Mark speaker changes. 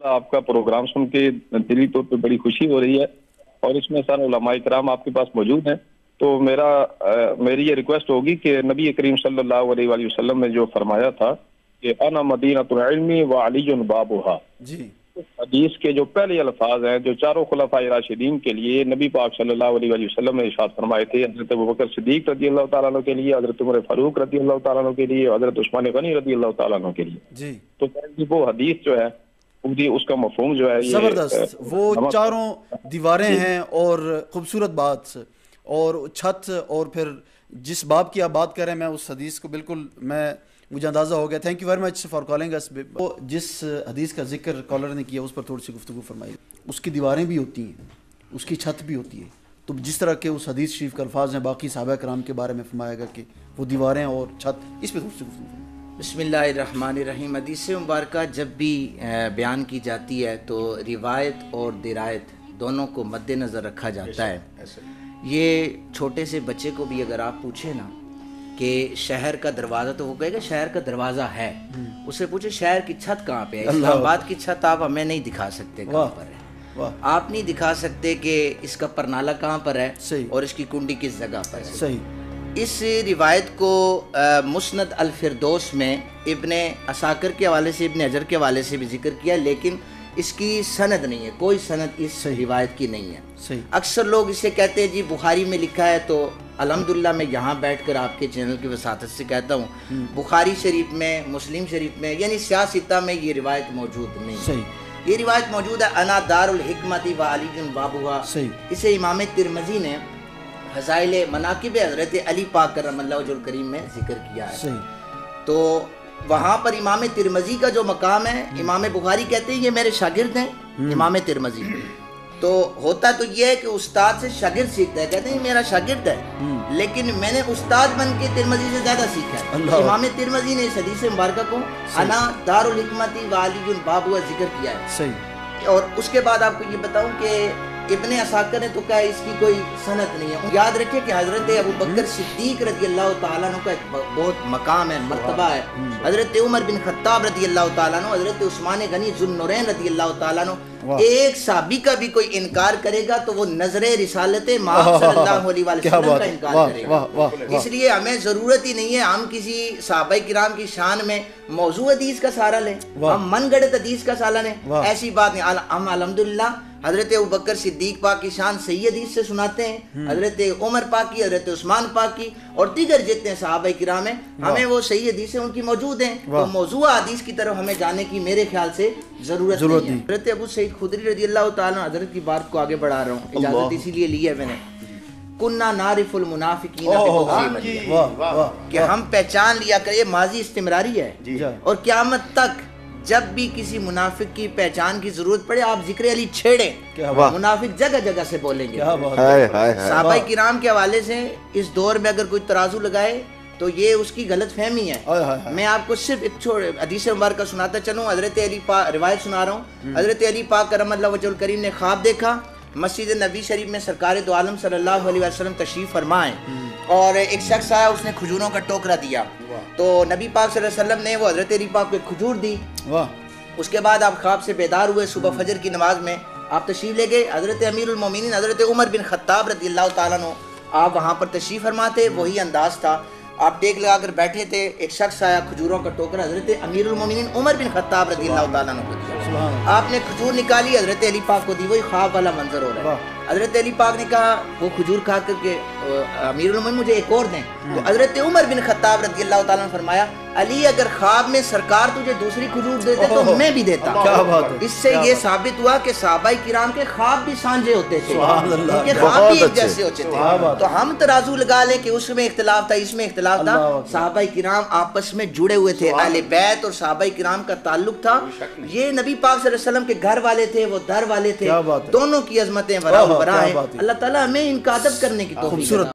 Speaker 1: آپ کا پروگرام سن کے دلی طور پہ بڑی خوشی ہو رہی ہے اور اس میں سارے علماء کرام آپ کے پاس موجود ہیں، تو میری یہ ریکویسٹ ہوگی کہ نبی کریم صلی اللہ علیہ وآلہ وسلم نے جو فرمایا تھا کہ انا مدینۃ العلم وعلی بابھا،
Speaker 2: جی
Speaker 1: حدیث کے جو پہلے الفاظ ہیں جو چاروں خلفاء راشدین کے لیے نبی پاک صلی اللہ علیہ وآلہ وسلم نے ارشاد فرمائے تھے، حضرت ابوبکر صدیق رضی اللہ تعالیٰ عنہ کے لیے، حضرت عمر فاروق رضی اللہ تعالیٰ عنہ کے لیے، حضرت عثمان غنی رضی اللہ تعالیٰ عنہ کے لیے،
Speaker 2: جی
Speaker 1: تو وہ حدیث جو ہے اس کا مفہوم جو ہے یہ
Speaker 2: زبردست، وہ چاروں دیواریں ہیں اور خوبصورت بات اور چھت، اور پھر جس باب کی آپ بات کر رہے ہیں میں اس حدیث کو بالکل مجھے اندازہ ہو گیا. Thank you very much for calling us. جس حدیث کا ذکر کالر نے کیا اس پر تھوڑی سی گفتگو فرمائی. اس کی دیواریں بھی ہوتی ہیں، اس کی چھت بھی ہوتی ہے، تو جس طرح کے اس حدیث شریف کے الفاظ ہیں باقی صحابہ کرام کے بارے میں فرمایا گیا کہ وہ دیواریں اور چھت، اس پہ تھوڑی سی گفتگو فرمائی.
Speaker 3: بسم اللہ الرحمن الرحیم. حدیث مبارکہ جب بھی بیان کی جاتی ہے تو روایت اور درایت دونوں کو مد نظر رکھا جاتا ہے. یہ چھوٹے سے بچے کو بھی اگر آپ پوچھیں نا کہ شہر کا دروازہ، تو وہ کہے گا شہر کا دروازہ ہے. اسے پوچھے شہر کی چھت کہاں پہ ہے؟ اسلام آباد کی چھت آپ ہمیں نہیں دکھا سکتے کہاں پر ہے، آپ نہیں دکھا سکتے کہ اس کا پرنالہ کہاں پر ہے اور اس کی کنڈی کس جگہ پر ہے.
Speaker 2: صحیح.
Speaker 3: اس روایت کو مسند الفردوس میں ابن عساکر کے حوالے سے، ابن حجر کے حوالے سے بھی ذکر کیا، لیکن اس کی سند نہیں ہے، کوئی سند اس روایت کی نہیں ہے. اکثر لوگ اسے کہتے ہیں جی بخاری میں لکھا ہے، تو الحمدللہ میں یہاں بیٹھ کر آپ کے چینل کی وساطت سے کہتا ہوں بخاری شریف میں، مسلم شریف میں، یعنی سیاستہ میں یہ روایت موجود نہیں. یہ روایت موجود ہے انا دار الحکمت و علی بابھا. اسے امام ترمذی نے فضائل مناقب حضرت علی پاک کرم اللہ وجہ الکریم میں ذکر کیا ہے. تو وہاں پر امام ترمذی کا جو مقام ہے، امام بخاری کہتے ہیں یہ میرے شاگرد ہیں امام ترمذی. تو ہوتا تو یہ ہے کہ استاد سے شاگرد سیکھتا ہے، کہتے ہیں یہ میرا شاگرد ہے، لیکن میں نے استاد بن کے ترمذی سے زیادہ سیکھا ہے. امام ترمذی نے اس حدیث مبارکہ کو انا دار الحکمت و علی بابھا ذکر کیا ہے. اور اس کے بعد آپ کو یہ بتاؤں کہ ابن عساکر نے تو کہا اس کی کوئی سند نہیں ہے. یاد رکھیں کہ حضرت ابوبکر صدیق رضی اللہ تعالیٰ عنہ کا ایک بہت مقام ہے، مرتبہ ہے. حضرت عمر بن خطاب رضی اللہ تعالیٰ عنہ، حضرت عثمان غنی ذو النورین رضی اللہ تعالیٰ عنہ. ایک صحابی کا بھی کوئی انکار کرے گا تو وہ نظر رسالت مآب صلی اللہ علیہ وسلم کا انکار کرے گا. اس لیے ہمیں ضرورت ہی نہیں ہے ہم کسی صحابہ کرام کی شان میں موضوع حدیث کا سہارا لیں، ہم من گڑت حدیث کا سہارا لیں. ایسی بات نہیں. ہم الحمدللہ حضرت ابوبکر صدیق پاک کی شان صحیح حدیث سے سناتے ہیں، حضرت عمر پاک کی، حضرت عثمان پاک کی، اور دیگر جتنے صحابہ کرام ہیں ہمیں وہ صحیح حدیثیں ان کی موجود ہیں. تو موضوع حدیث کی طرف ہمیں جانے کی میرے خیال سے ضرورت نہیں ہے. حضرت ابو سعید خدری رضی اللہ تعالیٰ حضرت کی بات کو آگے بڑھا رہا ہوں، اجازت اسی لیے لی ہے میں نے. کننا نعرف المنافقین کہ ہم پہچان لیا کریں، یہ ماضی استمراری ہے اور قیامت تک جب بھی کسی منافق کی پہچان کی ضرورت پڑے آپ ذکر علی چھیڑیں، منافق جگہ جگہ سے بولیں گے. صحابہ کرام کے حوالے سے اس دور میں اگر کوئی ترازو لگائے تو یہ اس کی غلط فہمی ہے. میں آپ کو صرف ایک حدیث مبارکہ سناتا چلوں. حضرت علی پاک روایت سنا رہا ہوں. حضرت علی پاک کرم اللہ وجہ الکریم نے خواب دیکھا، مسجد نبی شریف میں سرکار دو عالم صلی اللہ علیہ وسلم تشریف فرمائے اور ایک شخص آیا، اس نے کھجوروں کا ٹوکرا دیا. تو نبی پاک صلی اللہ علیہ وسلم نے وہ حضرت علی پاک کو ایک کھجور دی. اس کے بعد آپ خواب سے بیدار ہوئے، صبح فجر کی نماز میں آپ تشریف لے گئے. حضرت امیر المومنین حضرت عمر بن خطاب رضی اللہ تعالیٰ عنہ آپ وہاں پر تشریف فرماتے، وہی انداز تھا. آپ ٹیک لگا کر بیٹھے تھے، ایک شخص آیا، کھجوروں کا ٹوکرا حضرت امیر المومنین عمر بن خطاب رضی اللہ تعالیٰ عنہ کو دیا. آپ نے کھجور نکالی، حضرت علی پاک کو دی. وہی خواب والا منظر ہو رہا ہے. حضرت علی پاک نے کہا وہ کھجور کھا کر کے امیر المومنین مجھے ایک اور دیں. تو حضرت عمر بن خطاب رضی اللہ تعالیٰ نے فرمایا علی اگر خواب میں سرکار تجھے دوسری کھجور دیتے تو میں بھی دیتا. اس سے یہ ثابت ہوا کہ صحابہ کرام کے خواب بھی سانجھے ہوتے تھے، ان کے خواب بھی ایک جیسے ہوتے تھے. تو ہم ترازو لگا لیں کہ اس میں اختلاف تھا، اس میں اختلاف تھا. صحابہ کرام آپس میں جڑے ہوئے تھے، اہل بیت اور صحابہ کرام کا تعلق تھا. یہ نبی پاک صلی اللہ علیہ وسلم کے گھر والے تھے، وہ در والے تھے، دونوں کی عظمتیں وراء برا ہیں. اللہ تعالیٰ ہمیں ان کا ادب کرنے کی توفیق